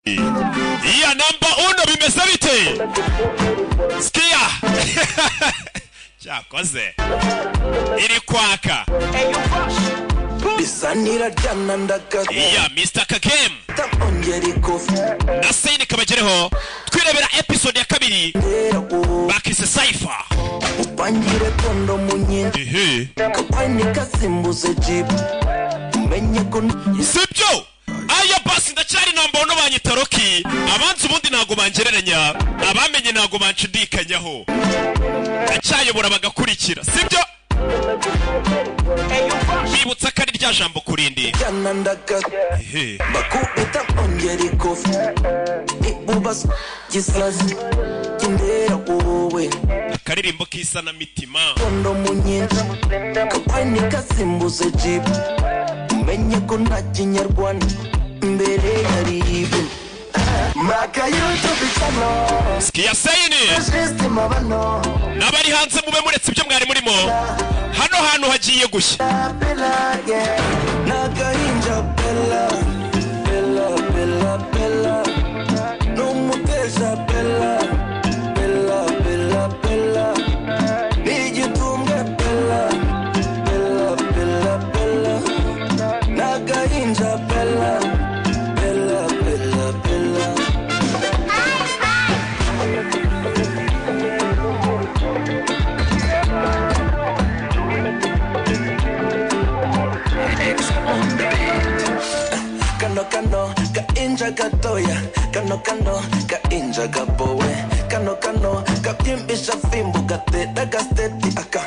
iya namba 1 bimeze bite Skia cyakoze iri kwaka bisanira jana ndakaza iya Mr. Kakem nasini kabagereho twirebera episode ya kabiri bakise Cypher upangire kondo munyindi kapani kasimbuze jeep umenye ko sibyo aya basi ndacyari namba 1 banyitaroki abanzi ubundi nago bangereranya abamenye nago bancudikanyaho ndacyayobora bagakurikira sibyo bibutsa kari rya jambo kurindi bakubita ongera ikofi ibubas gisazi kindera wowe akaririmbo kisa na mitima kondo munyinzi kapani kasimbuze jeep umenye ko nta kinyarwanda mbere yari ibe maka YouTube channel Skia sayini nabari hanze mube muretse ibyo mwari murimo hano hantu hagiye gushya nagahinja bella bella bella bella no mutesha bella bella bella bella nigitumwe bella bella bella bella nagahinja bella bella bella bella Kano ka inja gatoya kano ka inja gabowe kano ka pimbisha fimbo gateta gasteti aka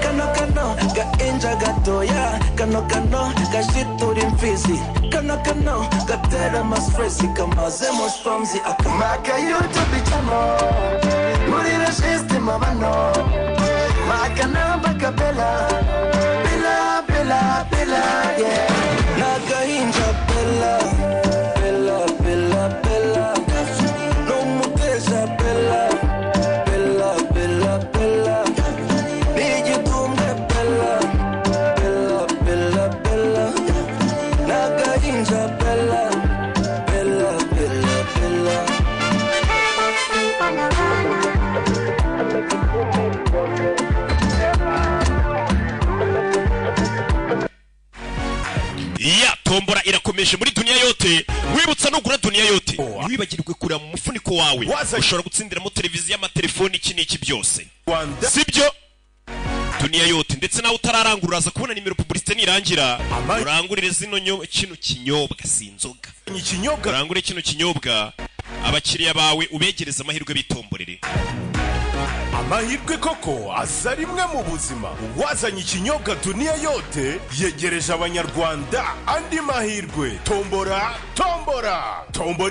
kano ka inja gatoya kano ka shituri mfizi kano gatera masfresi kamaze mosfamzi aka maka YouTube channel muri la system abano maka namba kapela bella bella bella yeah nagahinja bella bella bella bella no mutesha bella bella bella bella nigitumwe bella bella bella bella nagahinja bella bella bella bella iya tombora irakomeje muri dunia yote wibutsa no gura dunia yote wibagirwe kurira mu mufuniko wawe ushobora gutsindiramo televiziyo amatelefoni iki n'iki byose sibyo dunia yote ndetse nawe utararangururaza kubona nimero publicité nirangira urangurire kino kinyobwa sinzoga urangure kino kinyobwa abakiriya bawe ubegereza amahirwe bitomborere amahirwe koko aza rimwe mu buzima wazanye ikinyobwa dunia yote yegereje abanyarwanda andi mahirwe tombora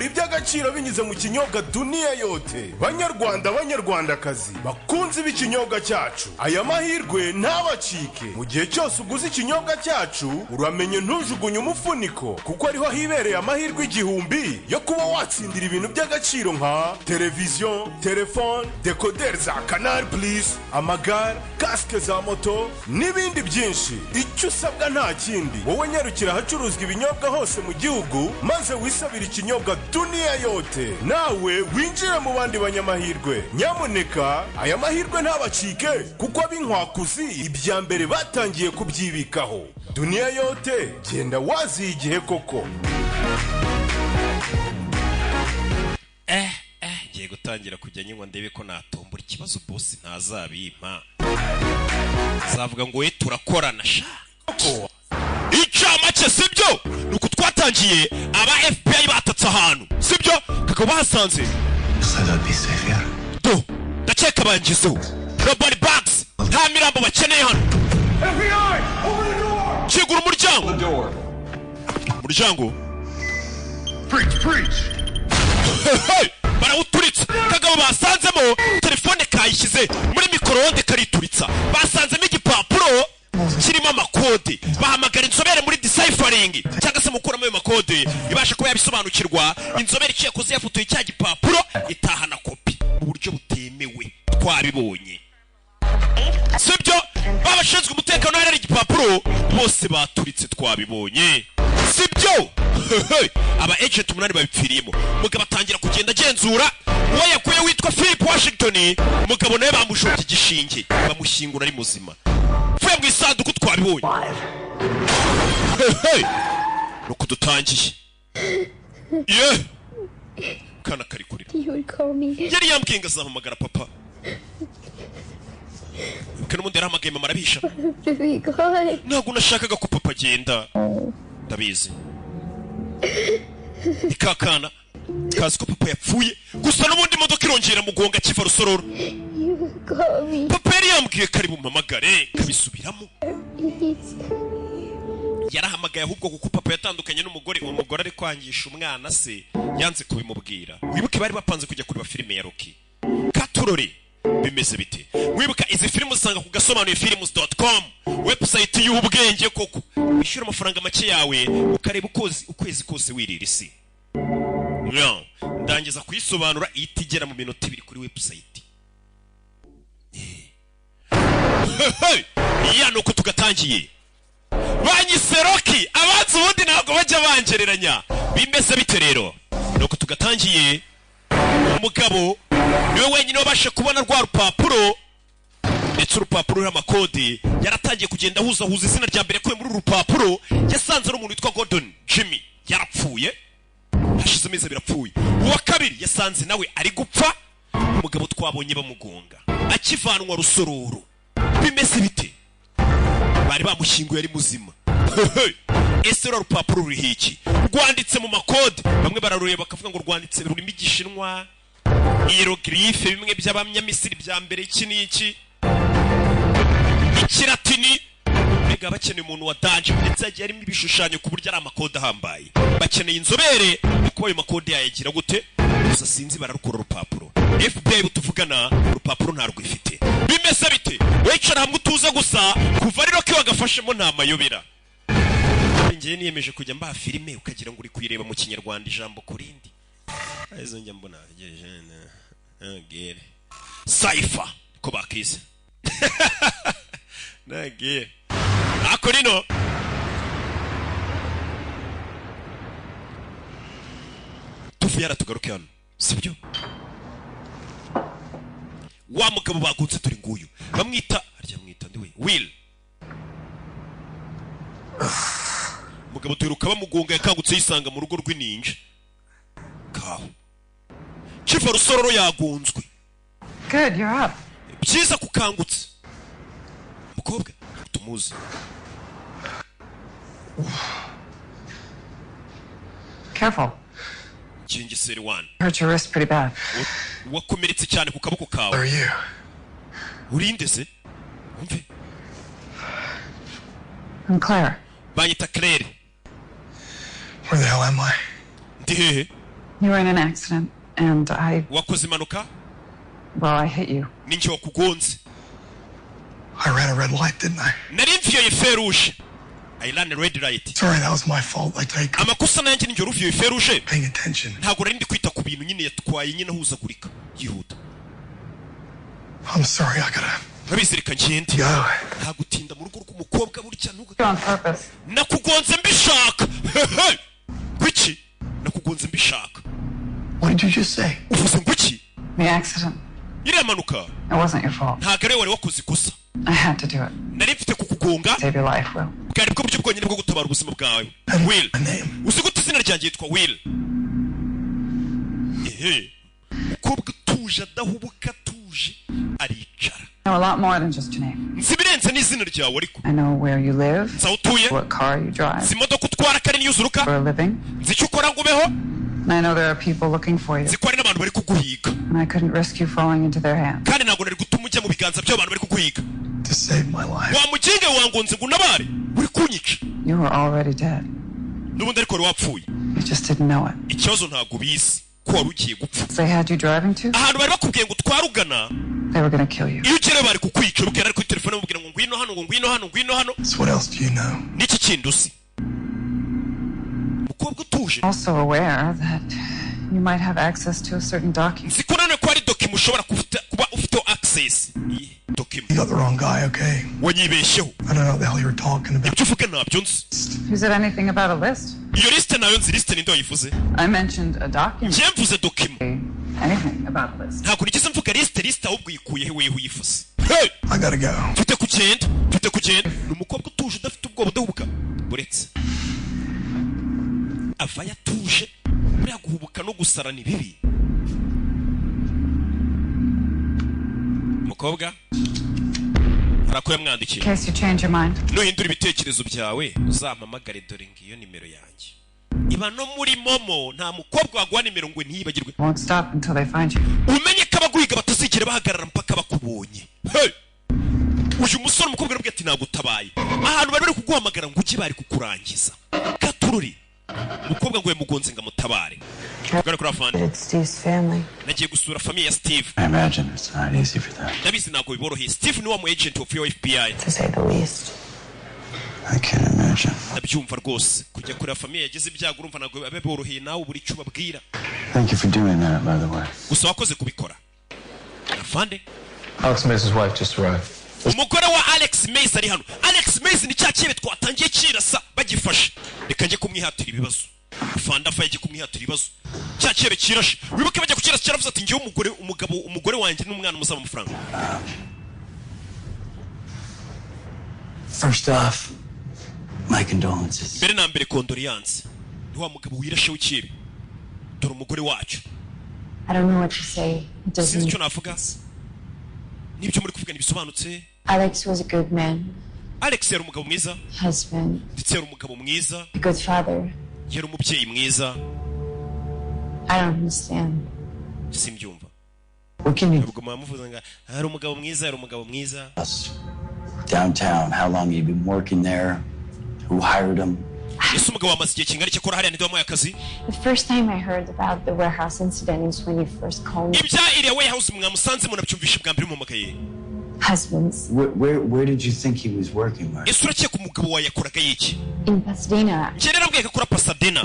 iby'agaciro binyuze mu kinyobwa dunia yote banyarwandakazi bakunze b'ikinyobwa cyacu aya mahirwe ntabacike mu gihe cyose uguze ikinyobwa cyacu uramenye ntujugunye umufuniko kuko ariho hibereye amahirwe 1000 yo kuba watsindira ibintu by'agaciro nka televiziyo telefone decoder za Canal Plus amagare casque za moto n'ibindi byinshi icyo usabwa nta kindi wowe nyarukira hacuruzwa ibinyobwa hose mu gihugu maze wisabira ikinyobwa dunia yote nawe winjira mu bandi banyamahirwe nyamuneka aya mahirwe ntabacike kuko abinkwakuzi ibya mbere batangiye kubyibikaho dunia yote genda wazi igihe koko ngiye gutangira kujya nywa ndebe ko natombora ikibazo boss ntazabimpa zavuga ngo we turakorana sha icamake sibyo nuko twatangiye aba FBI batatse ahantu sibyo kakaba bahasanze do ndakeka bangizo robot bags nta mirambo bakeneye hano FBI open the door kigura umuryango preach barawuturitsa kagabo basanzemo telefone kayishyize muri microonde karituritsa basanzemo igipapuro kirimo amakode bahamagara inzobere muri deciphering cyangwa se mukuramo ayo makode ibasha kuba yabisobanukirwa inzobere ikiye kuze yafotoye cya gipapuro itahana kopi mu buryo butemewe twabibonye sibyo babashinzwe umutekano hari igipapuro bose baturitse twabibonye sibyo aba agent 8 babipfiriyemo mugabo atangira kugenda agenzura uwo yakuye witwa Philip Washington mugabo nawe bamushoboye igishinge bamushyingura ari muzima vuye mu isanduku twabibonye nuko dutangiye kana kari kurira yari yambwiye ngo azahamagara papa kana umuntu yarahamagaye mama arabisha ntabwo nashakaga ko papa agenda ndabizi ikakana kazi ko papa yapfuye gusa n'ubundi imodoka irongera mugonga kiva rusororo papa yari yambwiye kari bumamagare kabisubiramo yarahamagaye ahubwo kuko papa yatandukanye n'umugore uwo mugore ari kwangisha umwana se yanze kubimubwira wibuke bari bapanze kujya kureba filime ya Rocky Katurore bimeze bite wibuka izi filime usanga ku gasobanuye films.com website y'ubwenge koko wishyura amafaranga make yawe ukareba ukwezi kose wirira isi ndangiza kuyisobanura itigera mu minota 2 kuri website nuko tugatangiye banyise Rocky abanzi ubundi ntabwo bajya bangereranya bimeze bite rero nuko tugatangiye umugabo niwe wenyine wabashe kubona rwa rupapuro ndetse urupapuro rw'amakode yaratangiye kugenda huza izina rya mbere kwe muri urupapuro yasanze n'umuntu witwa Gordon Jimmy yarapfuye hashize amezi birapfuye uwa kabiri yasanze nawe ari gupfa umugabo twabonye bamugonga akivanwa rusororo bimeze bite bari bamushyinguye ari muzima ese rupapuro ruri hiki rwanditse mu makode bamwe bararureba bakavuga ngo rwanditse rurimo igishinwa hieroglyphe bimwe by'abanyamisiri bya mbere iki n'iki ikiratini mbega bakeneye umuntu wa danje ndetse yagiye arimo ibishushanyo ku buryo ari amakode ahambaye bakeneye inzobere kuko ayo makode yayagira gute gusa sinzi bararukura urupapuro FBI butuvugana urupapuro ntarwo ifite bimeze bite wicara hamwe utuza gusa kuva rero ko wagafashemo nta mayobera ngiye niyemeje kujya mba filime ukagira ngo uri kuyireba mu kinyarwanda ijambo kurindi aizo njya mbona gere Cypher ko bakize nage akorino tufyara tugaruke hano sibyo wa mugabo bagunze turi nguyu bamwita ndiwe Will mugabo turuka bamugonga yakangutse yisanga mu rugo rw'ininja kaho kiva rusororo yagunzwe Good, you're up. byiza kukangutse mukobwa tumuzi Careful. Kingiseri 1 Hurt your wrist pretty bad. wakomeretse cyane ku kaboko kawe Where are you? urinde se umve I'm Claire. banyita Claire Where the hell am I? ndi hehe You were in an accident, and wakoze impanuka I hit you. ninjye wakugonze I ran a red light, didn't I? nari mviyoye feruje I ran a red light Sorry, that was my fault. Like, take amakosa nanjye ninjye uruviyoye feruje paying attention. ntabwo nari ndi kwita ku bintu nyine yatwaye nyine ahuzagurika yihuta I'm sorry, I gotta urabizirika ngende go. ntagutinda mu rugo rw'umukobwa burya You're on purpose. nakugonze mbishaka kuki nakugonze mbishaka What did you just say? uvuze ngo iki The accident. iriya manuka It wasn't your fault. ntabwo ari wari wakoze ikosa I had to do it. nari mfite kukugonga Save your life, Will. bwari bwo buryo bwonyine bwo gutabara ubuzima bwawe Will My name. uzi gute izina ryanjye yitwa Will umukobwa utuje adahubuka atuje aricara I know a lot more than just your name. nzi ibirenze n'izina ryawe ariko I know where you live, nzi aho utuye what car you drive nzi imodoka utwara kari niyo uzuruka for a living, nzi icyo ukora ngo ubeho and I know there are people looking for you, nzi ko hari n'abantu bari kuguhiga and I couldn't risk you falling into their hands. kandi ntabwo nari gutuma ujya mu biganza by'abantu bari kuguhiga To save my life. wamuginge wangonze ngo unabare uri kunyica You were already dead. n'ubundi ariko wari wapfuye You just didn't know it. ikibazo ntabwo ubizi ko wari ugiye gupfa They had you driving to, ahantu bari bakubwiye ngo utware ugana they were gonna kill you. iyo ugereyo bari kukwica ubwira ari kuri telefone bamubwira ngo ngwino hano ngo ngwino hano ngwino hano So what else do you know? n'iki kindi uzi umukobwa utuje Also aware that you might have access to a certain document. nzi ko nanone ko hari document ushobora kuba ufiteho access dokima You got the wrong guy, okay? wanyibeshyeho I don't know what the hell you were talking about. ibyo uvuga ntabyo nzi Who said anything about a list? iyo lisite nayo nzi lisite ninde wayivuze I mentioned a document. njye mvuze dokima Anything about a list. ntabwo nigeze mvuga lisite ahubwo uyikuyehe weho uyivuze hey I gotta go. mfite kugenda ni umukobwa utuje udafite ubwoba udahubuka buretse ava yatuje buriya guhubuka no gusara ni bibi umukobwa arako yamwandikiye In case you change your mind. nuhindura ibitekerezo byawe uzampamagare dore ngiyo nimero yanjye iba no muri momo nta mukobwa waguha nimero ngo ntiyibagirwe Won't stop until they find you. umenye ko abaguhiga batazigera bahagarara mpaka bakubonye hey uyu musore umukobwa arabwira ati nagutabaye ahantu bari kuguhamagara ngo ujye bari kukurangiza katururi umukobwa ngo yamugonze ngo amutabare ugara kuri afande It's Steve's family. nagiye gusura famiye ya Steve I imagine it's not easy for them. ndabizi ntabwo biboroheye Steve ni wa mu agent of your FBI To say the least. I can't imagine. ndabyumva rwose kujya kuri famiye yagize ibyago urumva ntabwo biba biboroheye nawe buri cyo babwira Thank you for doing that, by the way. gusa wakoze kubikora afande Alex Mace's wife just arrived. umugore wa Alex Mace ari hano Alex Mace ni cya kibe twatangiye kirasa bagifashe reka njye kumwihatira ibibazo afande afa yagiye kumwihatira ibibazo cya kibe kirashe wibuke bajya kukirasa cyaravuze ati ngiye umugore wanjye n'umwana musaba amafaranga First off, my condolences. mbere na mbere condolences ni wa mugabo wirashe w'ikibe dore umugore wacu I don't know what to say. It sinzi doesn't. icyo navuga n'ibyo muri kuvuga ntibisobanutse Alex was a good man, Alex yari umugabo mwiza husband, ndetse yari umugabo mwiza a good father. yari umubyeyi mwiza I don't understand. simbyumva What can you ubwo mwamuvuze ngo hari umugabo mwiza yari umugabo mwiza tell us? Downtown, how long you've been working there? Who hired him? ese umugabo wamaze igihe kingana iki akora hariya ntiwamuhaye akazi The first time I heard about the warehouse incident is when you first called me. ibya iriya warehouse mwamusanze munabyumvishe bwa mbere mumamagaye Husbands. Where did you think he was working, Mark? ese urakeka umugabo wawe yakoraga yiki In Pasadena. njye rero ambwiye ko akora Pasadena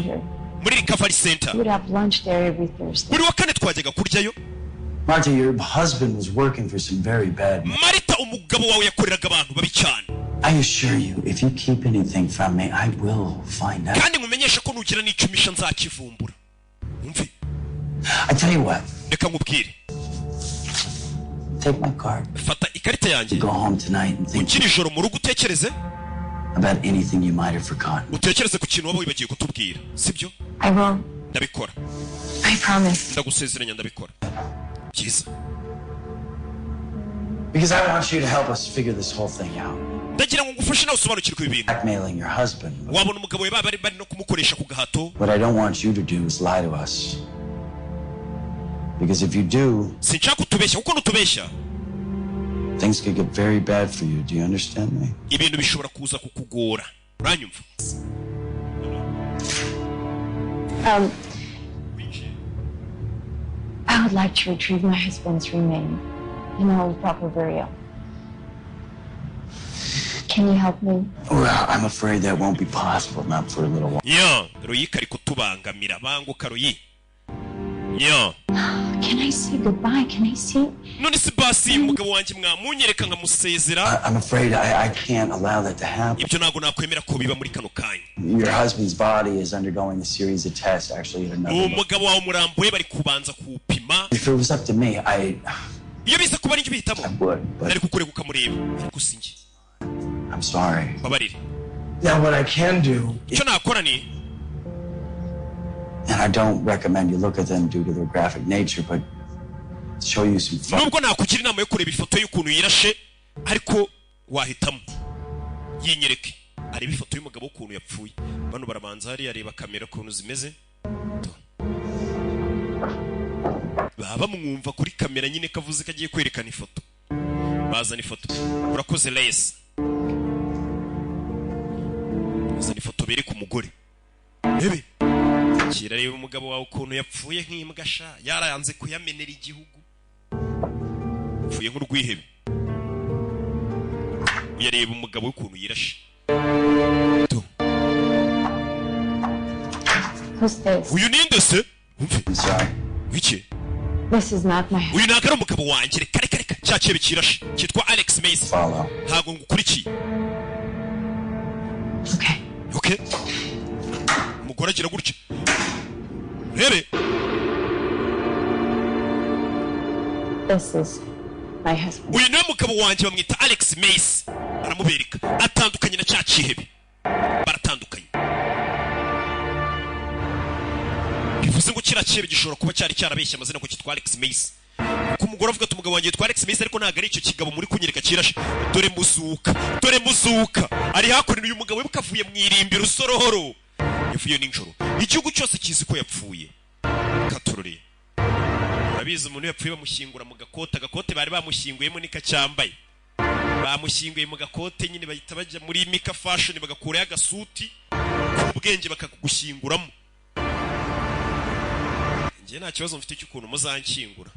muri recovery center We would have lunch there every Thursday. buri wa kane twajyaga kuryayo Marta, your husband was working for some very bad men. Marita umugabo wawe yakoreraga abantu babi cyane I assure you, if you keep anything from me, I will find out. kandi nkumenyesha ko nugira n'icumisha nzakivumbura umve I tell you what, reka nkubwire take my card. fata ikarita yanjye Go home tonight and think ukiri ijoro mu rugo utekereze about anything you might have forgotten. utekereze ku kintu waba wibagiye kutubwira sibyo I will. ndabikora I promise. ndagusezeranya ndabikora byiza Because I want you to help us figure this whole thing out. ndagira ngo ngufashe nawe usobanukirwe ibi bintu Blackmailing your husband. wabona umugabo we baba bari no kumukoresha ku gahato What I don't want you to do is lie to us. Because if you do, sinshaka kutubeshya kuko nutubeshya things could get very bad for you. Do you understand me? ibintu bishobora kuza kukugora uranyumva I would like to retrieve my husband's remains and hold proper burial. Can you help me? Well, I'm afraid that won't be possible, not for a little while. nya royi kari kutubangamira banguka royi nya Can I say goodbye? Can I see? none si basi umugabo wanjye mwamunyereka nkamusezera I'm afraid I can't allow that to happen. ibyo ntabwo nakwemera ko biba muri kano kanya Your husband's body is undergoing a series of tests, actually, at another level. umugabo wawe umurambo we bari kubanza kuwupima If it was up to me, I iyo biza kuba aribyo bihitamo would, but nari kukureka ukamureba ariko sinjye I'm sorry. babarire Now, what I can do, icyo nakora ni And I don't recommend you look at them due to their graphic nature, but show you some fun. nubwo nakugira inama yo kureba ifoto y'ukuntu yirashe ariko wahitamo yinyereke areba ifoto y'umugabo ukuntu yapfuye bano barabanza hariya areba kamera ukuntu zimeze baba bamwumva kuri kamera nyine kavuze ko agiye kwerekana ifoto bazana ifoto urakoze Lace bazana ifoto bereka umugore rebe kira reba umugabo wawe ukuntu yapfuye nk'imbwa sha yarayanze kuyamenera igihugu yapfuye nk'urwihebe uyareba umugabo w'ukuntu yirashe Who's this? uyu ninde se umve I'm sorry. wiki This is not my husband. uyu ntabwo ari umugabo wanjye reka reka reka cya cyebe kirashe cyitwa Alex Mace ntago ngukurikiye. Okay umugore agira gutya rebe. This is my husband. Uyu niwe mugabo wanjye bamwita Alex Mace. Aramubereka atandukanye na cya cyihebe, baratandukanye. Bivuze ngo kira cyebe gishobora kuba cyari cyarabeshya amazina ko cyitwa Alex Mace. Ku mugore avuga ati umugabo wanjye yitwa Alex Mace ariko ntago ari icyo kigabo muri kunyereka kirashe. Dore muzuka ari hakurino uyu mugabo bukavuye mu irimbi rusorohoro. Yavuye ninjoro igihugu cyose kizi ko yapfuye. Katurore abize umuntu yapfuye bamushyingura mu gakote bari bamushyinguyemo nikacyambaye. Bamushyinguye mu gakote nyine bahita bajya muri Mika Fashion bagakurayo agasuti ku bwenge bakakugushyinguramo. Ngiye nta kibazo mfite cy'ukuntu muzanshyingura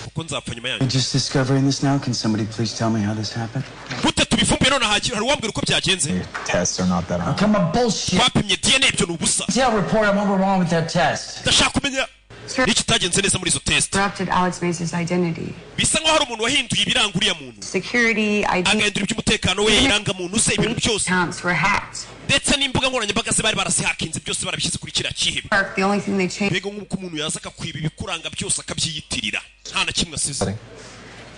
kuko nzapfa nyuma yanyu. Just discovering this now. Can somebody please tell me how this happened? Gute tubifumbuye none hari uwambwira uko byagenze? Tests are not that hard. Come on, bullshit. Twapimye DNA ibyo nubusa. Tell report I'm over wrong with that test. Ndashaka kumenya iki tagenze neza muri izo test. Corrupted Alex Mace's identity. Bisa nko hari umuntu wahinduye ibiranguriya muntu. Security, agahindura iby'umutekano we iranga muntu se ibintu byose. Accounts were hacked. Ndetse n'imbuga nkoranyambaga ze bari barasihakinze byose barabishyize kuri kiriya cyihebe. The only thing they changed. Mbega nk'uko umuntu yaza akakwiba ibikuranga byose akabyiyitirira nta na kimwe asize.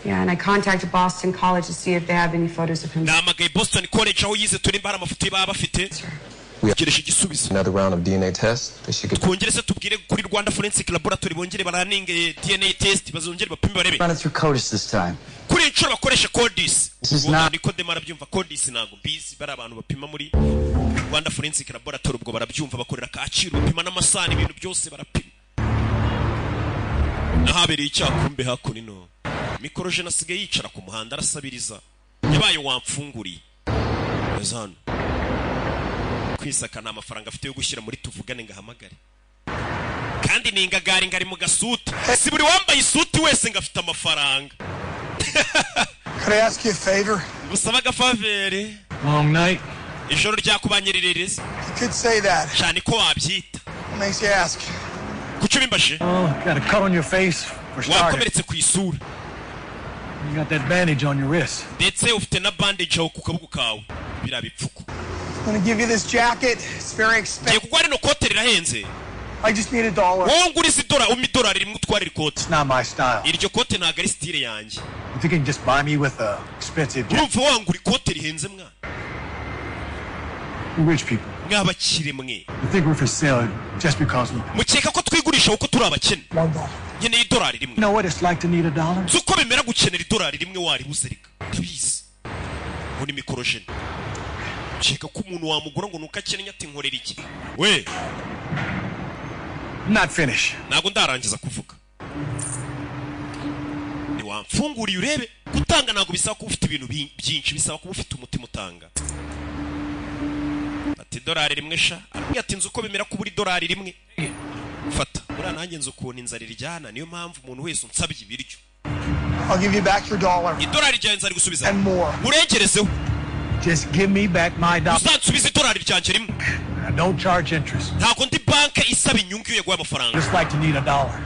Yeah, and I contacted Boston College to see if they have any photos of him. Namagaye Boston College aho yize turi mbara amafoto baba bafite. Geresha igisubizo. Another round of DNA test. Twongerese tubwire kuri Rwanda Forensic Laboratory bongere baraninge DNA test bazongere bapime barebe. Run it through CODIS this time. Kuri inshuro bakoresha CODIS. Niko demara byumva CODIS nago busy bari abantu bapima muri Rwanda Forensic Laboratory ubwo barabyumva bakorera Kacyiru bapima n'amasani ibintu byose barapima. Nahabereye icyakumbe hakunino. Mikorojena asigaye yicara ku muhanda arasabiriza. Yabaye wamfunguriye. Ezano. Kwisaka na amafaranga afite yo gushyira muri tuvugane ngahamagare. Kandi ningagari ngari mu gasuti. Si buri wambaye isuti wese ngafite amafaranga. Could I ask you a favor? Gusaba gafavere. Long night. Ijoro ryakubanyirerereza. You could say that. Cyane ko wabyita. What makes you ask? Kuki bimbashe? Oh, got a cut on your face. For starters. Wakomeretse ku isura. You got that bandage on your wrist. Ndetse ufite na bandage aho ku kaboko kawe. Birabipfuko. I'm gonna give you this jacket. It's very expensive. Kugwari no kote rirahenze. I just need $1. Wowe nguriza $1 rimwe utwara ikote. It's not my style. Iryo kote ntago ari style yanjye. You think you can just buy me with a expensive jacket? Urumva wangura ikote rihenze mwana. Rich people. Mwabakire mwe. You think we're for sale just because we... Mukeka ko twigurisha uko turi abakene. $1. Nkeneye $1 rimwe. You know what it's like to need $1? Zuko bemera gukenera $1 rimwe wari buzerika. Ndabizi. Ngo ni mikorojeni. Cheka ko umuntu wamugura ngo nuko akeneye ati nkorera iki. We. Not finish. Nago ndarangiza kuvuga. Ni wamfunguriye urebe. Gutanga nago bisaba ko ufite ibintu byinshi bisaba ko ufite umutima utanga. Ati $1 rimwe sha. Arabwira ati nzuko bemera ko buri $1 rimwe. Fata. Ura nanjye nzuko inzara iryana niyo mpamvu umuntu wese unsabye ibiryo. I'll give you back your $1. $1 ryanjye ari gusubiza. And more. Urengerezeho. Just give me back my $1. Uzansubiza $1 ryanjye rimwe. I don't charge interest. Ntago ndi banka isaba inyungu yo yaguha amafaranga. Just like to need $1.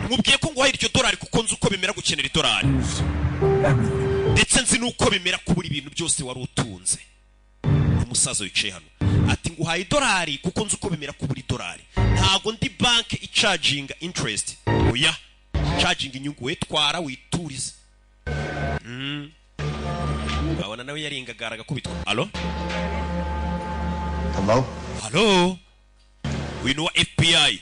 Mubwiye ko nguhaye iryo $1 kuko nzi uko bemera gukenera $1. Ndetse nzi nuko bemera kubura ibintu byose wari utunze. Umusaza wicaye hano ati nguhaye $1 kuko nzi uko bemera kubura $1. Ntago ndi banke icharginga interest. Oya. Charging inyungu we twara witurize. Abana nawe yaringagaraga kubitwa. Allo? Hello? Hello? We know FBI.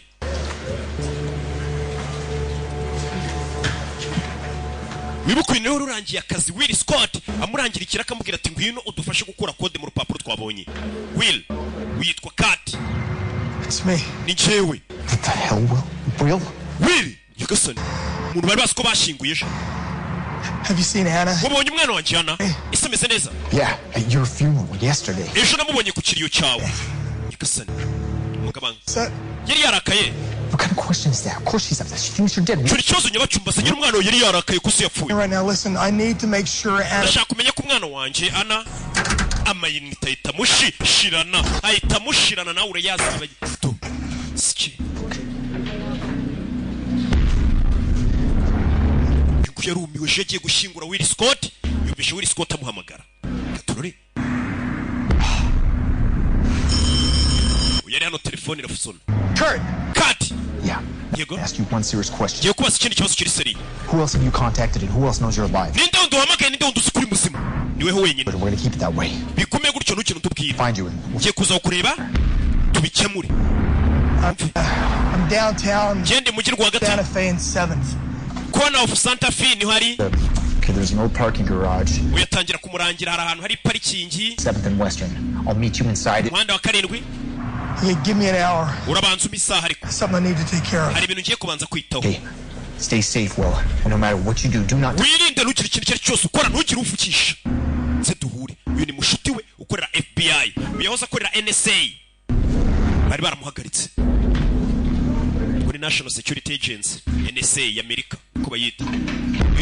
Wibukwine rero urangiye akazi Will Scott amurangira ikiraka amubwira ati ngwino udufashe gukura code mu rupapuro twabonye. Will witwa Kat. It's me. Ni jewe. What the hell, Will? Will Nyagasani. Umuntu bari basko bashinguye je. Have you seen Hannah? Wabonye umwana wanjye Hannah? Isemeze neza. Yeah, at your funeral yesterday. Ejo namubonye ku kiriyo cyawe. Nyagasani. Mugabanga. Yari yarakaye. What kind of question is that? Of course she's upset. She thinks you're dead. Curi cyozo nyabacumba se umwana we yari yarakaye kusi yapfuye. Right now, listen, I need to make sure Anna... Ndashaka kumenya ko umwana wanjye Anna amayinite ahita mushirana. Ahita mushirana nawe urayazi bagito. Siki. ariko yarumiwe je agiye gushyingura Will Scott yumvishe Will Scott amuhamagara katurore uyari hano telefone irafusona Kurt Yeah. yego I asked you one serious question. giye kubaza ikindi kibazo kiri seri Who else have you contacted and who else knows you're alive? ninde nduhamagaye ninde ndusukuri muzima niweho wenyine But we're gonna keep it that way. bikomeye gutyo ntukintu tubwira Find you and giye kuza kureba tubikemure I'm downtown, gende mujyi rwagati Santa Fe and 7th. corner of Santa Fe niho hari okay, there's an old parking garage, uyatangira kumurangira hari ahantu hari parikingi 7th and Western. I'll meet you inside it. umuhanda wa karindwi Yeah, give me an hour. urabanza imisaha ariko Something I need to take care of. hari ibintu ngiye kubanza kwitaho Hey, stay safe, Will. And no matter what you do, do not wirinde ntugire ikintu icyo ari cyo cyose ukora ntugire ufukisha nse duhure uyu ni mushuti we ukorera FBI uyahoze akorera NSA bari baramuhagaritse muri National Security Agency NSA y'Amerika uko bayita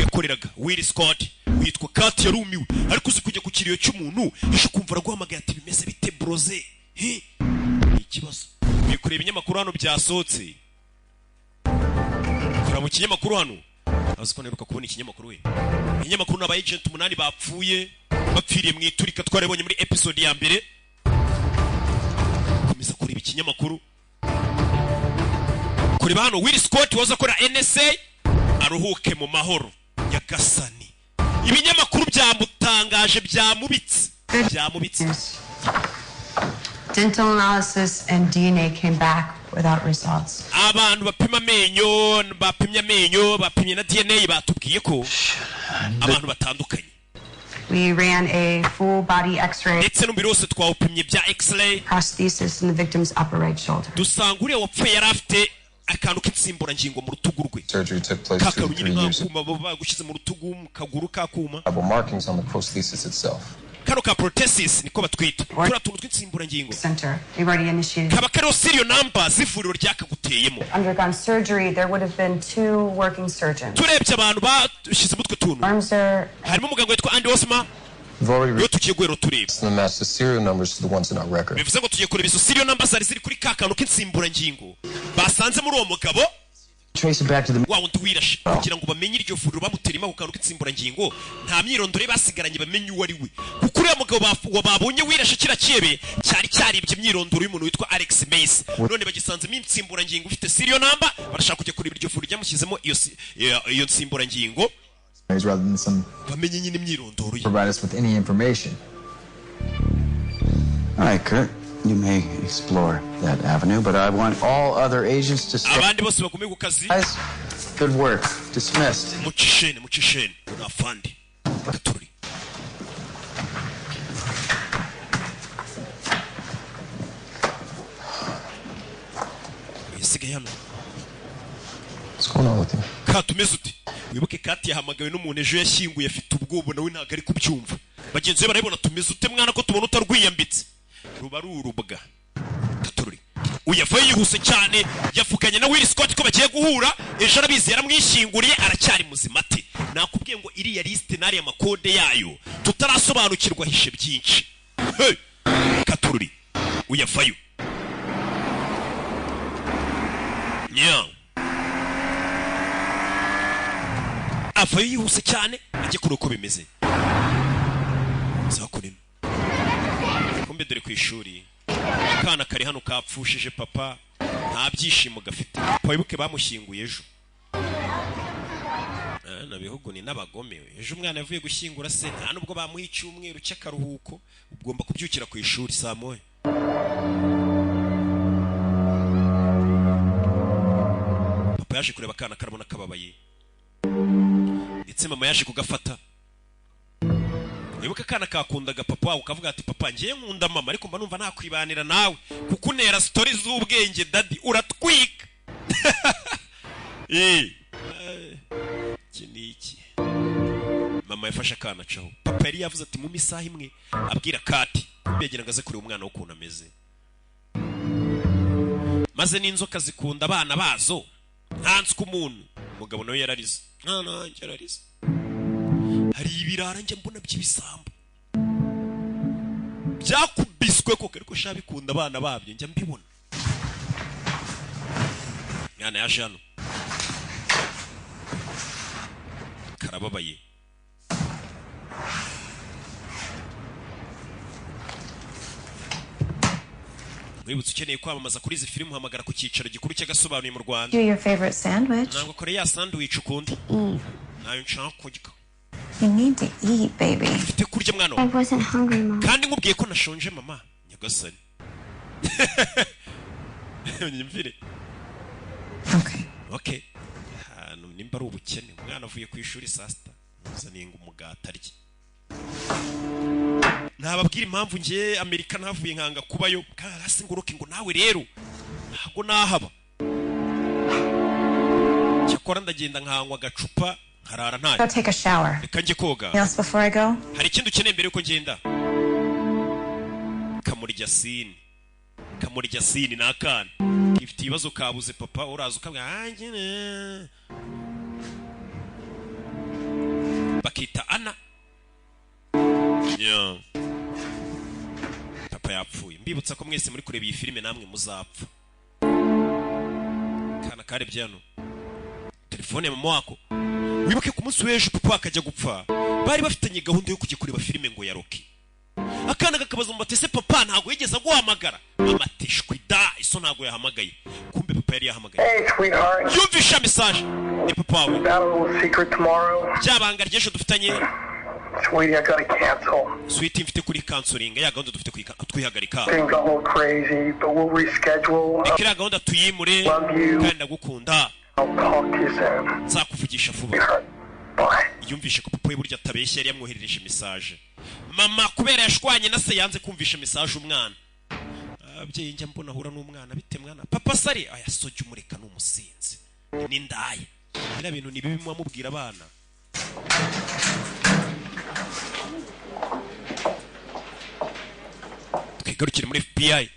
yakoreraga Will Scott witwa Kurt yarumiwe ariko uzi kujya ku kiriyo cy'umuntu isho kumva araguhamagaye ati bimeze bite broze ikibazo bikureba ibinyamakuru hano byasohotse kora mu kinyamakuru hano azi ko neruka kubona ikinyamakuru we ikinyamakuru n'aba agent 8 bapfuye bapfiriye mu iturika twarebonye muri episode ya mbere komeza kureba ikinyamakuru kureba hano Will Scott waza akora NSA aruhuke mu mahoro nyagasani ibinyamakuru byamutangaje byamubitse Dental analysis and DNA came back without results. abantu bapimye amenyo bapimye na DNA batubwiye ko abantu batandukanye. We ran a full body x-ray ndetse n'umubiri wose twawupimye bya x-ray prosthesis in the victim's upper right shoulder. dusanga uriya wapfuye yari afite akantu k'insimburangingo mu rutugu rwe Surgery took place 2 to 3 years ago. kakuma bagushyize mu rutugu mu kaguru kakuma Double markings on the prosthesis itself. kano ka prosthesis niko batwita turiya tuntu tw'insimburangingo Center. We've already initiated. kaba kariho serial number z'ivuriro ryakaguteyemo Undergone surgery, there would have been 2 working surgeons. turebye abantu bashyize mutwe tuntu Arms are harimo umuganga witwa Andy Osma We've already yo tugiye guhera tureba to match the serial numbers to the ones in our record. bivuze ngo tugiye kureba izo serial number zari ziri kuri ka kantu k'insimburangingo basanze muri uwo mugabo trace it back to the wa wundi wirashe kugira ngo bamenye iryo vuriro bamuterima ku kantu k'insimburangingo nta myirondoro ye basigaranye bamenye uwo ari we kuko uriya mugabo babonye wirashe kira kiebe cyari cyaribye imyirondoro y'umuntu witwa Alex Mace none bagisanzemo insimburangingo ufite serial number barashaka kujya kureba iryo vuriro ryamushyizemo iyo nsimburangingo rather than some bamenye nyine imyirondoro ye provide us with any information. All right, Kurt. You may explore that avenue, but I want all other agents to stay. abandi bose bakomeye ku kazi Guys, good work. Dismissed. mucishene unafandi gatururi yisigaye hano What's going on with you? katumeze uti wibuke kati yahamagawe n'umuntu ejo yashyinguye afite ubwoba nawe ntabwo ari kubyumva bagenzi be barabibona tumeze ute mwana ko tubona utarwiyambitse ruba rurubwa gatururi uyavayo yihuse cyane yavuganye na Will Scott ko bagiye guhura ejo arabizi yaramwishyinguriye aracyari muzima ati nakubwiye ngo iriya liste n'ariya makode yayo tutarasobanukirwa hishe byinshi hey! gatururi uyavayo avayo yihuse cyane ajye kure uko bimeze zakurimo kumbe dore ku ishuri akana kari hano kapfushije papa nta byishimo gafite wibuke bamushyinguye ejo na bihugu ni n'abagome ejo umwana yavuye gushyingura se nta nubwo bamuha icyumweru cy'akaruhuko ugomba kubyukira ku ishuri saa moya papa yaje kureba akana karabona kababaye ndetse mama yaje kugafata wibuka akana kakundaga papa wawe ukavuga ati papa ngiye nkunda mama ariko mba numva nakwibanira nawe kuko unera story z'ubwenge daddy uratwika iki mama yafashe akana caho papa yari yavuze ati mu misaha imwe abwira Kati mbegera ngaze kuri umwana ukuntu ameze maze n'inzoka zikunda abana bazo ntanswe umuntu umugabo nawe yararize nanjye yararize hari ibirara njye mbona by'ibisambo byakubiswe koko ariko shabikunda abana babyo njya mbibona mwana yaje hano karababaye. Wibutse ukeneye kwamamaza kuri izi filime uhamagara ku cyicaro gikuru cy'agasobanuye mu Rwanda. Do your favorite sandwich. Ntabwo kore ya sandwich ukunda. Nayo nshaka kurya. You need to eat, baby. Mfite kurya mwana. I wasn't hungry, Mom. Kandi nkubwiye ko nashonje mama. Nyagasani. Nyimvire. Okay. Hano nimba ari ubukene. Umwana avuye ku ishuri saa sita. Muzaniye ngo umugati arye. Ntababwira impamvu ngiye Amerika ntavuye nkanga kubayo. Hasi nguruke ngo nawe rero. Ntago nahaba. Cyakora ndagenda nkanywa agacupa harara ntayo. Go take a shower. Reka nje koga. Else before I go? Hari ikintu ukeneye mbere yuko ngenda. Kamurya sini nakana. Ifite ibibazo kabuze papa uraza ukabwa angine. Bakita Ana. Yeah. Papa yapfuye. Mbibutsa ko mwese muri kureba iyi filime namwe muzapfa. Kana karebye hano. Telefone ya mama wako. Wibuke ku munsi w'ejo papa akajya gupfa. Bari bafitanye gahunda yo kujya kureba filime ngo ya Rocky. Akana kakabaza mu batese papa ntago yigeze aguhamagara. Amatishwi da iso ntago yahamagaye. Kumbe papa yari yahamagaye. Hey sweetheart. Yumvisha message. Ni papa we. Got a little secret tomorrow. Cyabanga ry'ejo dufitanye. Sweetie, I gotta cancel. Sweetie mfite kuri canceling ya gahunda dufite kwihagarika. Things are all crazy, but we'll reschedule. Ikira gahunda tuyimure kandi ndagukunda. I'll talk to you soon. Nzakuvugisha vuba. Yumvishe ko papa we burya atabeshya yari yamwoherereje message. Mama kubera yashwanye na se yanze kumvisha message umwana. Abyeyi njya mbona hura n'umwana bite mwana. Papa sari aya soje umureka n'umusinzi. Ni ndaye. Bira bintu ni bibi mwamubwira abana. Twigarukire muri FBI.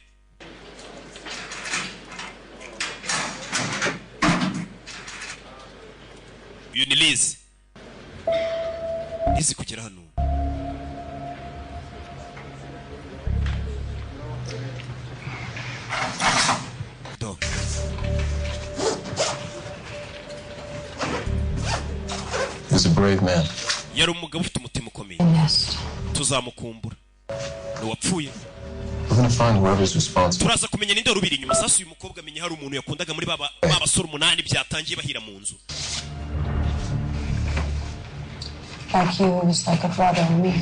Unilize. Nizi kugera hano. Do. He's a brave man. Yari umugabo ufite umutima ukomeye. Tuzamukumbura. Wapfuye. We're gonna find whoever's responsible. Turaza kumenya ninde rubiri inyuma sasa uyu mukobwa amenye hari umuntu yakundaga muri baba basore 8 byatangiye bahira mu nzu. Like you was like a brother to me.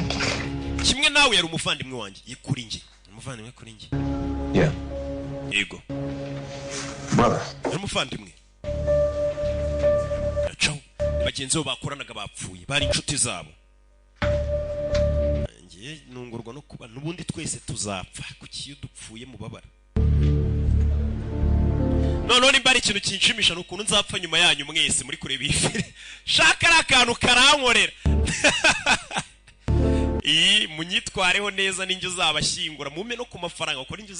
Kimwe nawe yari umuvandimwe wanjye yekuri nje. Umuvandimwe kuri nje. Yeah. Yego. Brother. Yari umuvandimwe. Ciao. Bagenzi bo bakoranaga bapfuye. Bari inshuti zabo. Ngiye nungurwa no kuba nubundi twese tuzapfa kuki dupfuye mu babara. None ni bari ikintu kinshimisha nukuntu nzapfa nyuma yanyu mwese muri kureba ifire. Shaka rakantu karankorera. Munyitwareho neza ninjye uzabashyingura mume no ku mafaranga uko ninjye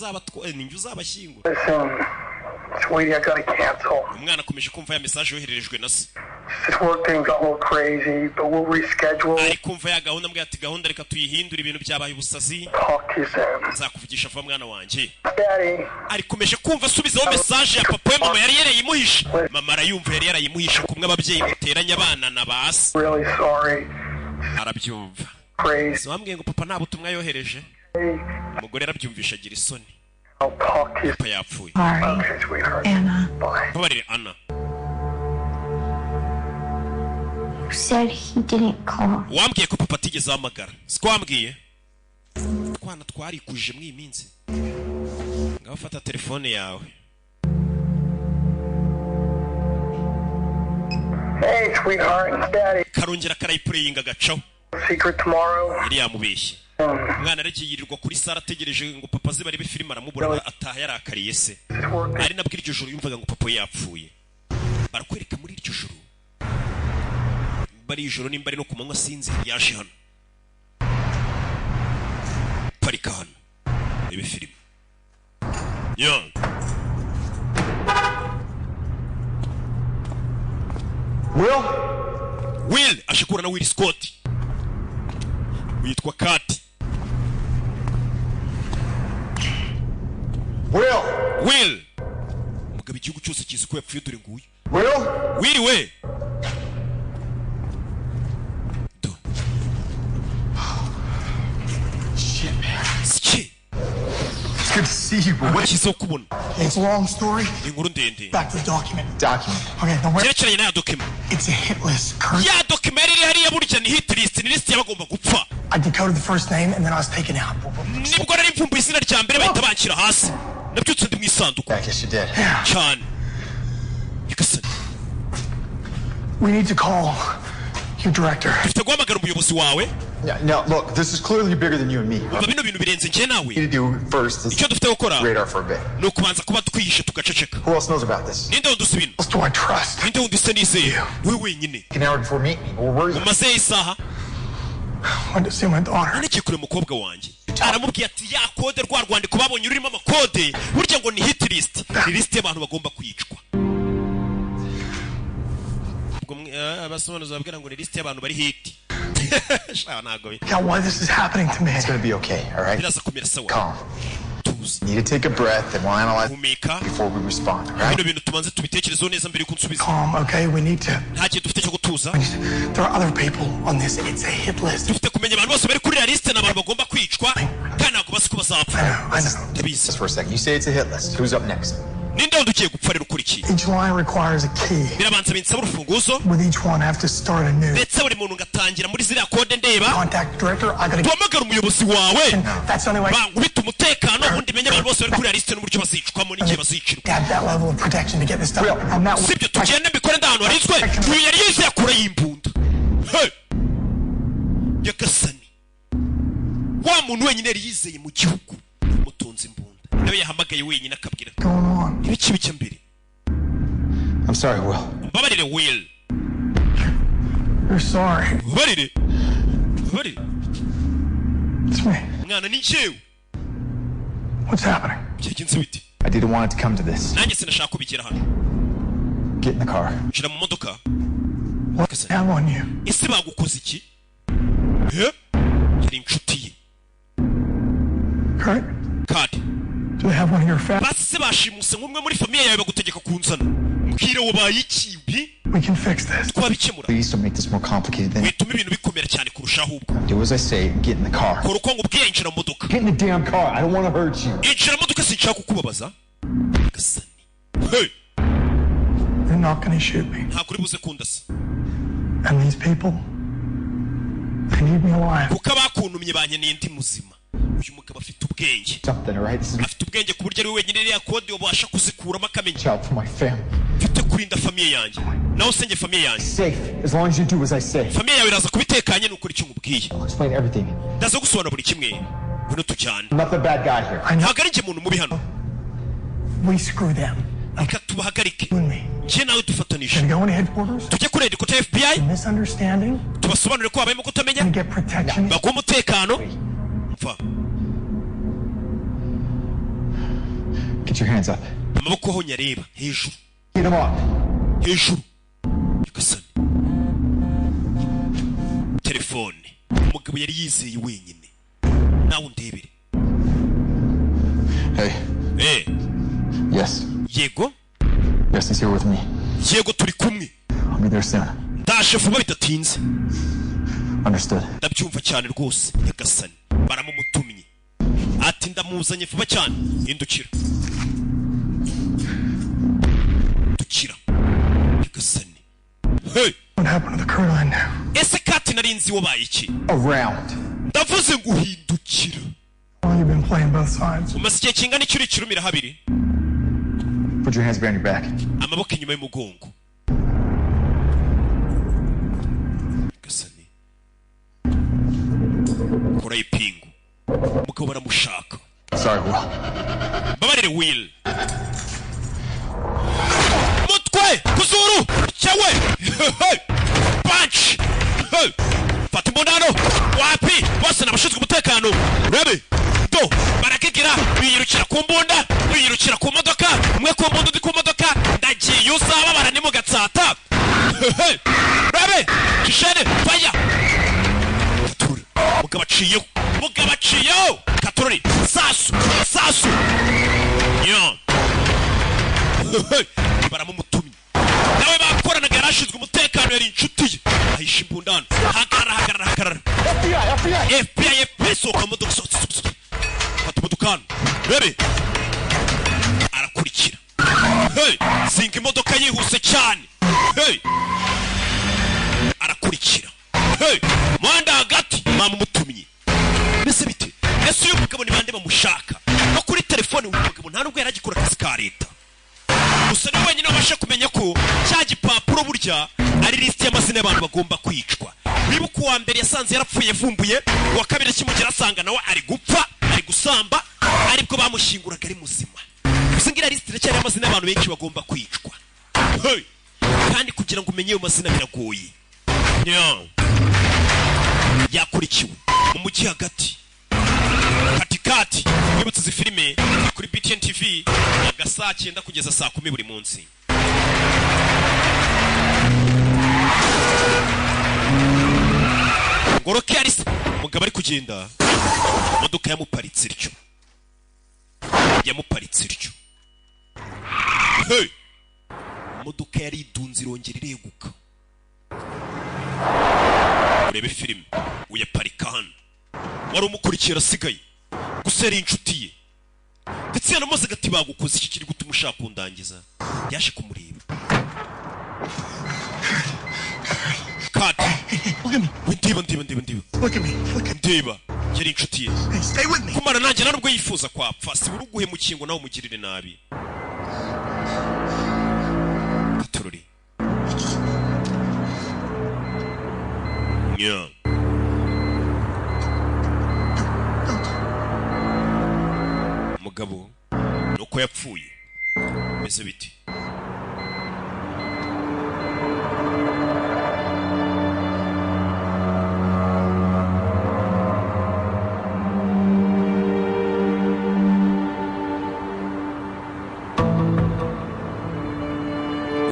uzabashyingura. Sweetie, I gotta cancel. Umwana akomeje kumva ya message yohererejwe na se. This work thing got all crazy, but we'll reschedule. Ari kumva ya gahunda mbwa ati gahunda reka tuyihindura ibintu byabaye ubusazi. Talk to you soon. Nzakuvugisha vuba mwana wanje. Daddy. Ari komeje kumva asubizaho message ya papa we mama yari yarayimuhishe. Mama arayumva yari yarayimuhishe kumwe ababyeyi muteranya abana na basi. Really sorry. Arabyumva. Crazy. Wambwiye ngo papa nta butumwa yohereje. Umugore arabyumvisha agira isoni. I'll talk to you. Papa yapfuye. Okay, sweetheart. Anna. Bye. Babarire Anna. You said he didn't call. Wambwiye ko papa atigeze ahamagara. Siko wambwiye? Twana twarikuje mu iminsi. Ngaho fata telefone yawe. Hey, sweetheart, Daddy. Karongera karayipureyinga gacaho. Secret tomorrow. Yari yamubeshye. Umwana aragiyirirwa kuri sara ategereje ngo papa ze barebe filime aramubura ataha yarakariye se. Ari nabwo iryo joro yumvaga ngo papa yapfuye. Barakwereka muri iryo joro. Bari ijoro nimba ari no kumanywa sinzi yaje hano. Parika hano. Rebe filime. Yo. Will ashikura na Will Scott. Witwa Kati. Will. Mugabo igihugu cyose kizi ko yapfuye dore nguyu. Will we. Good to see you, but kizo kubona it's a long story. inkuru ndende Back to the document. Okay, the way cyerekeranye na document it's a hit list. Kurt. ya document iri hariya burya ni hit list, ni list y'abagomba gupfa. I decoded the first name and then I was taken out. Nibwo nari mvumbuye izina rya mbere bahita banshyira hasi. Nabyutse ndi mu isanduku. I guess you did. Cyane. Nyagasani. We need to call your director. Dufite guhamagara umuyobozi wawe. Now, look, this is clearly bigger than you and me. Umva bino bintu birenze njye nawe. What we need to do first is icyo dufite gukora radar for a bit. ni ukubanza kuba twihishe tugaceceka. Who else knows about this? Ninde wundi uzi ibintu? Who else do I trust? Ninde wundi usa nizeye? We wenyine. An hour before meeting me. Where were you? Umaze isaha. I wanted to see my daughter. Nanikiye kure umukobwa wanjye. Aramubwiye ati ya kode rwa rwandiko babonye rurimo amakode burya ngo ni hit list. Ni list y'abantu bagomba kwicwa. Abasobanuzi babwira ngo ni list y'abantu bari hit. God, why this is happening to me? It's gonna be okay, all right? Biraza kumera sawa. Calm. You need to take a breath and we'll analyze Humeka. before we respond, all right? Bino bintu tubanze tubitekerezeho neza mbere yuko nsubiza. Calm, okay? We need to. Nta kintu dufite cyo gutuza. There are other people on this. It's a hit list. Dufite kumenya abantu bose bari kuri la liste n'abantu bagomba kwicwa kandi ntabwo basi ko bazapfa. I know. Ndabizi. Just for a second. You say it's a hit list. Who's up next? Ninde wundi ugiye gupfa rero ukurikiye? Each line requires a key. Birabanza binsaba urufunguzo. With each one, I have to start anew. Ndetse buri muntu ngatangira muri ziriya kode ndeba. Contact director. I gotta. Duhamagara umuyobozi wawe. That's the only way. Bangubita umutekano ubundi menye abantu bose bari kuri la liste n'uburyo bazicwamo n'igihe bazicirwa. Have that level of protection to get this done. I'm not. Sibyo tugende mbikore ndahantu harinzwe. Uyu yari yize yakura y'imbunda. Hey! Nyagasani. Wa muntu wenyine yari yizeye mu gihugu mutunze imbunda. Nawe yahamagaye wenyine akabwira. Ibiki bike mbere. I'm sorry, Will. Babarire Will. You're sorry. Babarire. Babarire. It's me. Mwana ni njyewe. What's happening? Byagenze bite? I didn't want it to come to this. Nanjye sinashaka kubigera hano. Get in the car. Shira mu modoka. What's happening on you? Ese bagukoze iki? He? Yari inshuti ye. Kurt? Kadi. Do they have one of your family? Base bashimuse nk'umwe muri famiye yawe bagutegeka kunzana. Mbwire wabaye ikibi. We can fix this. Twabikemura. Please don't make this more complicated than. Bituma ibintu bikomera cyane kurusha ahubwo. Do as I say and get in the car. Kora uko ngubwiye injira mu modoka. Get in the damn car. I don't want to hurt you. Injira mu modoka sinshaka kukubabaza. Gasani. Hey. They're not gonna shoot me. Nta kuri buze kundasa. And these people, they need me alive. Kuko abakuntumye banyeneye ndi muzima. Uyu mugabo afite ubwenge. Something, all right? This is Afite ubwenge ku buryo ari we wenyine iriya kode wabasha kuzikuramo akamenya. child for my family. Mfite kurinda famiye yanjye. Nawe usenge famiye yanjye. Safe as long as you do as I say. Famiye yawe iraza kubitekanye n'ukuri icyo nkubwiye. I'll explain everything. Ndaza gusobanura buri kimwe. Ngwino tujyane. I'm not the bad guy here. Ntabwo ari njye muntu mubi hano. We screw them. Reka tubahagarike. You and me. Njye nawe dufatanije. Gonna go into headquarters. Tujye kuri headquarter ya FBI. Misunderstanding. Tubasobanurire ko habayemo kutamenya. And get protection. Baguha umutekano. Mva. Get your hands up. Amaboko ho nyareba hejuru. Get them up. Hejuru. Nyagasani. Telefone. Umugabo yari yizeye wenyine. Nawe undebere. Hey. Eh. Yes. Yego. Yes, he's here with me. Yego turi kumwe. I'll be there soon. Ndaje vuba bidatinze. Understood. Ndabyumva cyane rwose. Nyagasani. Baramumutumye. Ati ndamuzanye vuba cyane. Hindukira. Dukira. Nyagasani. Hey. What happened to the crew line now? Ese kati narinzi wabaye iki? Around. Ndavuze ngo uhindukira. Well, you've been playing both sides. Umaze igihe kingana iki uri kirumira habiri? Put your hands behind your back. Amaboko inyuma y'umugongo. Nyagasani. Kora ipingu. Umugabo baramushaka. Sorry, Will. Babarire Will. Mutwe kuzuru cyawe. Punch. Fata imbundano. Wapi? Bose nabashinzwe umutekano. Ready? Do. Barakigira. Biyirukira ku mbunda. Biyirukira ku modoka. Umwe ku mbunda undi ku modoka. Ndagiye uzaba barani mu gatsata. Ready? Kishene. Fire. Katura. Mugabo aciyeho. Mugabo aciyeho. Katurori. Sasu. Sasu. Yo. Baramumutumye. Nawe bakoranaga yarashinzwe umutekano yari inshuti ye. Ahisha imbundano. Hagarara. FBI. Sohoka mu modoka. Fata umudukano. rebe arakurikira hey zinga imodoka yihuse cyane hey arakurikira hey muhanda hagati mama mutumye mbese bite ese uyu mugabo ni bande bamushaka no kuri telefone uyu mugabo nta nubwo yaragikora akazi ka leta gusa ni wenyine wabasha kumenya ko cya gipapuro burya ari list y'amazina y'abantu bagomba kwicwa wibuka uwa mbere yasanze yarapfuye vumbuye uwa kabiri kimugera asanga nawe ari gupfa ari gusamba aribwo bamushinguraga ari muzima gusa ngira list iracyari y'amazina y'abantu benshi bagomba kwicwa hey kandi kugira ngo umenye ayo mazina biragoye yakurikiwe mu mujyi hagati katikati wibutse izi filime kuri BTN TV saa 9 kugeza saa 10 buri munsi ngoroke yarisi mugabo ari kugenda modoka yamuparitse iryo hey modoka yari idunze irongera ireguka urebe filime uyaparika hano wari umukurikira asigaye gusa yari inshuti ye ndetse yanamaze agati bagukoze iki kiri gutuma ushaka kundangiza yaje kumureba kati ndiba yari inshuti ye kumara nanjye nta nubwo yifuza kwapfa si buri uguhemukiye ngo nawe umugirire nabi katorori mugabo nuko yapfuye meze biti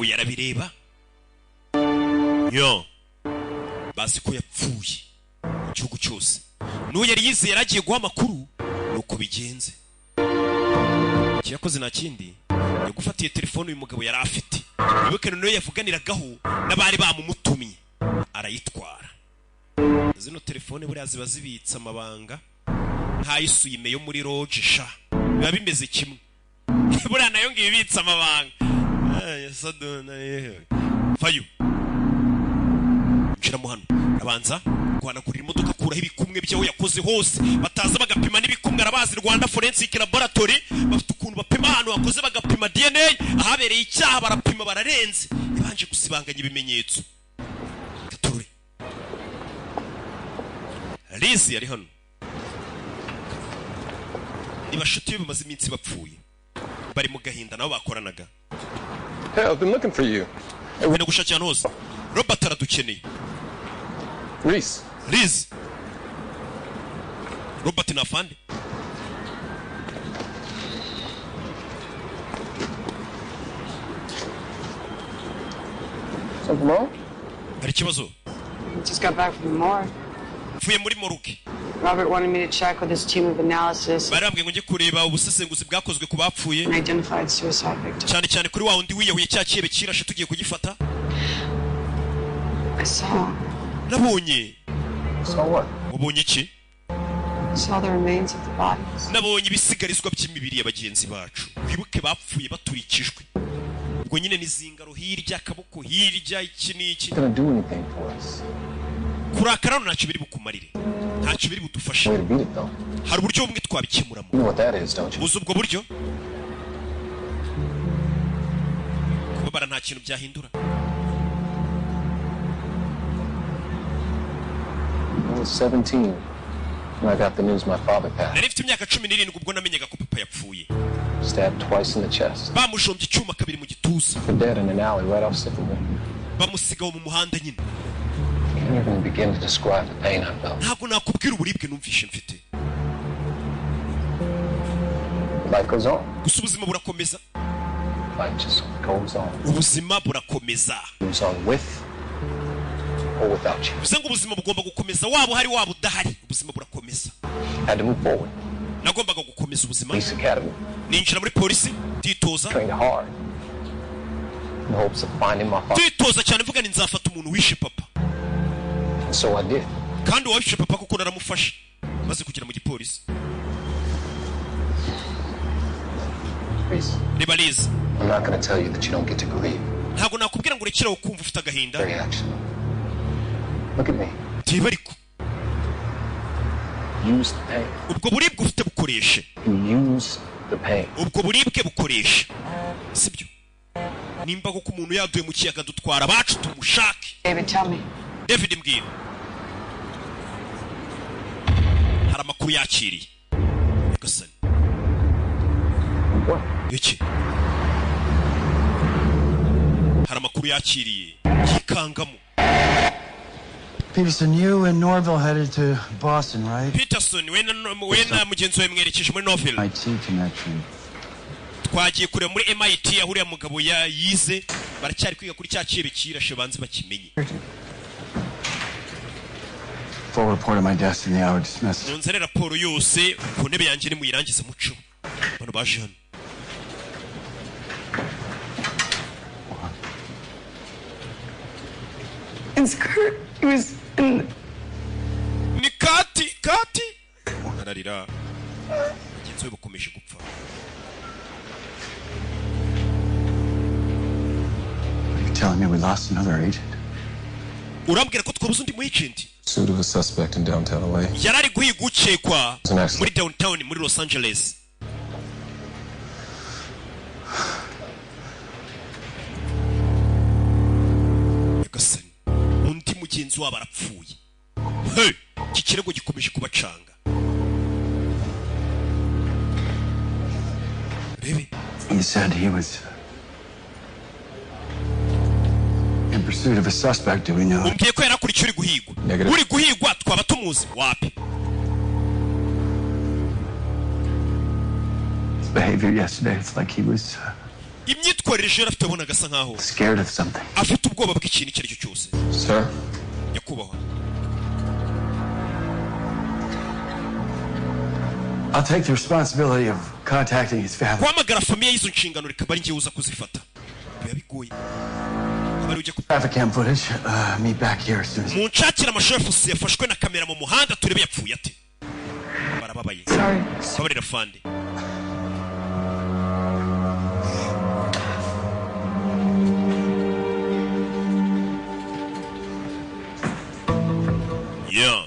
uyarabireba bazi ko yapfuye mu gihugu cyose n'uwo yari yizeye yaragiye guha amakuru nuko bigenze yakoze nta kindi yagufatiye telefone uyu mugabo yari afite wibuke noneho yavuganiragaho n'abari bamumutumye arayitwara zino telefone buriya ziba zibitse amabanga nk'ayisuyime yo muri roge sha biba bimeze kimwe buriya nayo ngiyo ibitse amabanga fayo njiramo hano abanza kwanagurira imodoka kuraho ibikumwe byaho yakoze hose bataza bagapima n'ibikumwe arabazi Rwanda Forensic Laboratory bafite ukuntu bapima ahantu hakoze bagapima DNA ahabereye icyaha barapima bararenze ibanje gusibanganya ibimenyetso gature Lizi yari hano ibashuti bamaze iminsi bapfuye bari mu gahinda nabo bakoranaga Hey, I've been looking for you. Bino gushakira hose Robert aradukeneye Reese. Robert nafande Something wrong? Hari kibazo Just got back from the morgue. Mvuye muri morgue. Robert wanted me to check with his team of analysis. Barambwe ngo nje kureba ubusesenguzi bwakozwe ku bapfuye. Identified suicide victim. Cyane kuri wa undi wiyahuye cya kibe kirashe tugiye kugifata. I saw. Nabonye. Saw what? Ubonye iki? Saw the remains of the bodies. Nabonye ibisigarizwa by'imibiri y'abagenzi bacu. Kwibuke bapfuye baturikijwe. Ubwo nyine nizingaro hirya akaboko hirya iki niki. Gonna do anything for us. Kurakara ntacyo biri bukumarire. Ntacyo biri budufashe. Hari uburyo bumwe twabikemuramo. You know what that is, don't you? Uzi ubwo buryo? Kubabara nta kintu byahindura. I was 17 when I got the news my father passed. Nari mfite imyaka 17 ubwo namenyaga ko papa yapfuye. Stabbed twice in the chest. Bamujombye icyuma kabiri mu gituza. Dead in an alley right off Sycamore. Bamusigaho mu muhanda nyine. Can't even begin to describe the pain I felt. Ntabwo nakubwira uburibwe numvishe mfite. Life goes on. Gusa ubuzima burakomeza. Life just goes on. Ubuzima burakomeza. Goes on with or without you. Bivuze ngo ubuzima bugomba gukomeza waba uhari waba udahari. Ubuzima burakomeza. Had to move forward. Nagombaga gukomeza ubuzima. Police Academy. Ninjira muri polisi nditoza. Trained hard. In hopes of finding my father. Nditoza cyane mvuga ni nzafata umuntu wishe papa. And so I did. Kandi uwishe papa kuko naramufashe. Maze kugera mu gipolisi. reba Liz, I'm not going to tell you that you don't get to grieve. ntabwo nakubwira ngo urekere ukumva ufite agahinda. Look at me. Tiba ariko Use the pain. ubwo buribwe ufite bukoreshe. Use the pain. ubwo buribwe bukoreshe, sibyo? Nimba ko umuntu yaduye mu kiyaga dutwara abacu tumushake. David, tell me. David mbwira, hari amakuru yakiriye. Gasani iki? Hari amakuru yakiriye yikangamo. Peterson, you and Norville headed to Boston, right? Peterson, we na mugenzi wawe mwerekeje muri Norville. MIT connection. Twagiye kureba muri MIT aho uriya mugabo yize, baracyari kwiga kuri cya kibe kirashe banze bakimenye. Full report of my death in the hour dismissed. Nonzere raporo yose ku ntebe yanjye ni muyirangize muco. Bano baje hano. It's Kurt. He was in... Ni Kati. Nararira. Mugenzi we bukomeje gupfa. You're telling me we lost another agent? Urambwira ko twabuze undi mu agent? Pursuit of a suspect in downtown LA. Yarari guhiga ukekwa muri downtown muri Los Angeles. Gasani, undi mugenzi wabo arapfuye. Hey, iki kirego gikomeje kubacanga. Rebe. He said he was in pursuit of a suspect. Do we know? Umbwiye ko yarakurikiye uri guhigwa. Uri guhigwa twaba tumuzi wapi? His behavior yesterday, it's like he was imyitwarire je afite abona gasa nkaho scared of something. Afite ubwoba bw'ikintu icyo cyose. Sir? Yakubahwa. I'll take the responsibility of contacting his family. Kwamagara famiye y'izo nshingano reka bari ngiye uza kuzifata. Biba bigoye. Abari ujye Traffic cam footage. Meet back here as soon as. Munshakira amashefu yafashwe na kamera mu muhanda turebe yapfuye ate. Barababaye. Sorry. Babarira fande. Yeah.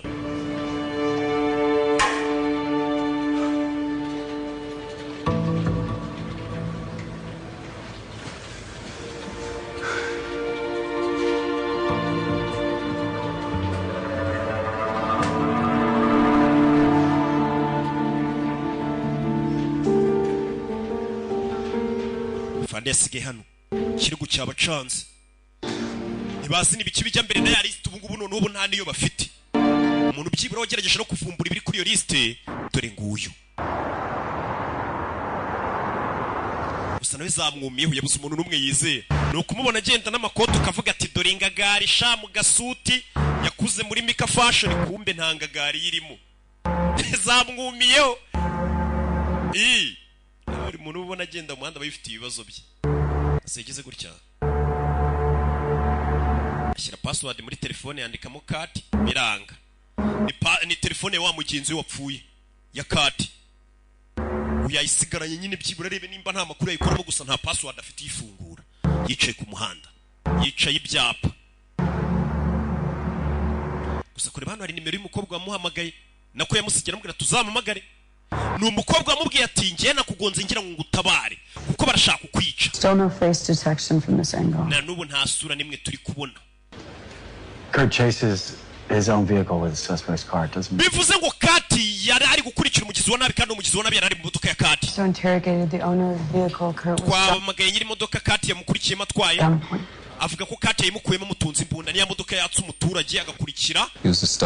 Fande yasigaye hano. Kirego cyabacanze. Ntibazi n'ibiki bijya mbere na ya list ubu ngubu none ubu nta niyo bafite. Umuntu byibura wagerageje no kuvumbura ibiri kuri iyo liste dore nguyu. Gusa nawe zamwumiyeho yabuze umuntu numwe yizeye. No kumubona agenda n'amakoto kavuga ati dore ingagari sha mu gasuti yakuze muri Mika Fashion kumbe nta ngagari yirimo. Zamwumiyeho. Ari umuntu ubona agenda mu muhanda bayifite ibibazo bye. Asegeze gutya. Ashyira password muri telefone yandikamo Kati biranga. Ni telefone wa mugenzi wapfuye ya Kati. Uyayisigaranye nyine byibura rebe nimba nta makuru yayikoramo gusa nta password afite ifungura. Yicaye ku muhanda. Yicaye ibyapa. Gusa kure bano hari nimero y'umukobwa wamuhamagaye. Nako yamusigira amubwira tuzamamagare. Ni umukobwa wamubwiye ati ngiye nakugonze ngira ngo ngutabare kuko barashaka kukwica. Still no face detection from this angle. Na nubu nta sura nimwe turi kubona. Kurt chases his own vehicle with the suspect's car, doesn't he? Bivuze ngo Kati yari ari gukurikira umugizi wa nabi kandi umugizi wa nabi yari ari mu modoka ya Kati. So interrogated the owner of the vehicle. Kurt was Kwamagaye nyiri modoka Kati yamukurikiye matwaye. Avuga ko Kati yimukuyemo mutunzi imbunda niya modoka yatse umuturage agakurikira.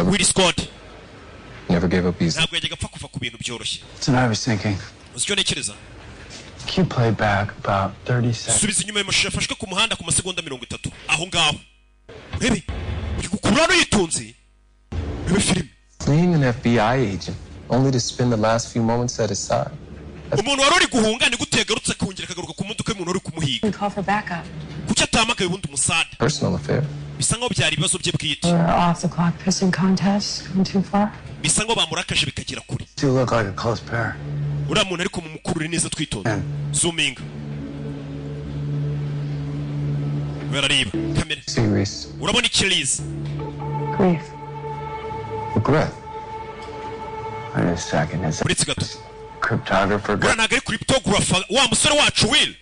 Willie Scott. Never gave up easy. Ntabwo yajyaga apfa kuva ku bintu byoroshye. So now I was thinking. Uzicyo nekereza. Can you play back about 30 seconds? Subiza inyuma y'amashusho yafashwe ku muhanda ku masegonda 30. Aho ngaho. Rebe. Uri gukurana yitonze. Rebe film. Fleeing an FBI agent only to spend the last few moments at his side. Umuntu wari uri guhunga ni gutegarutse kongera kagaruka ku modoka y'umuntu wari kumuhiga. call for backup. Kuki atamagaye ubundi umusada? Personal affair. Bisa nkaho byari ibibazo bye bwite. We're off the clock pissing contest. Gone too far. Bisa nkaho bamurakaje bikagera kure. You look like a close pair. uriya muntu ariko mu mukurure neza twitonda zooming barareba kamera Serious. urabona ikirizi Grief. Regret. Wait a second. Is uretse gato cryptographer uriya ntabwo ari cryptographer wa musore wacu Will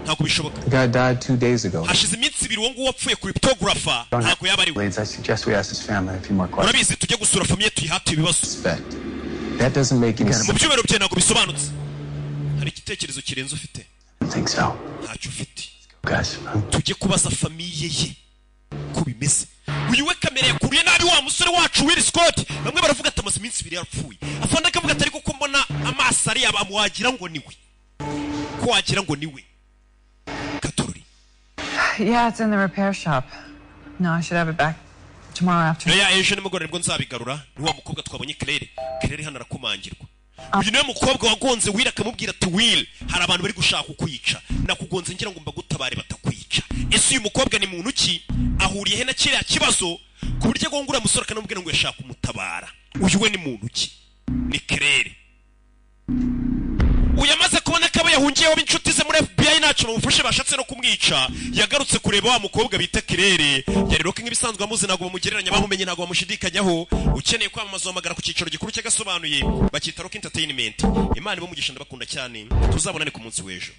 ntabwo bishoboka The guy died 2 days ago. hashize iminsi 2 uwo nguwo wapfuye cryptographer ntabwo yaba ari we I suggest we ask his family a few more questions. urabizi tujye gusura famiye tuyihate ibibazo That doesn't make any mu sense. byumero bye ntabwo bisobanutse hari igitekerezo kirenze ufite I think so. ntacyo ufite Guys, tujye kubaza famiye ye ko bimeze uyu we kamera yakuriye nabi wa musore wacu Will Scott bamwe baravuga ati amaze iminsi 2 yarapfuye afande akavuga ati ariko ko mbona amaso ari abamuwagira ngo niwe ko wagira ngo niwe Katorori Yeah, it's in the repair shop. No, I should have it back tomorrow afternoon. ya ejo nimugoroba nibwo nzabigarura ni wa mukobwa twabonye Claire hano arakumangirwa uyu niwe mukobwa wagonze Will akamubwira ati Will hari abantu bari gushaka kukwica nakugonze ngira ngo mbagutabare batakwica ese uyu mukobwa ni muntu ki ahuriye he na kiriya kibazo ku buryo agongura musore akanamubwira ngo yashaka umutabara uyu we ni muntu ki ni Claire uyamaze kubona ko aba yahungiyeho b'inshuti ze muri FBI ntacyo bamufashe bashatse no kumwica yagarutse kureba wa mukobwa bita Claire yariroke nk'ibisanzwe amuzi ntabwo bamugereranya bamumenye ntabwo bamushidikanyaho ukeneye kwamamaza wamagara ku cyicaro gikuru cy'agasobanuye bakita Rock Entertainment Imana ibamugisha ndabakunda cyane tuzabonane ku munsi w'ejo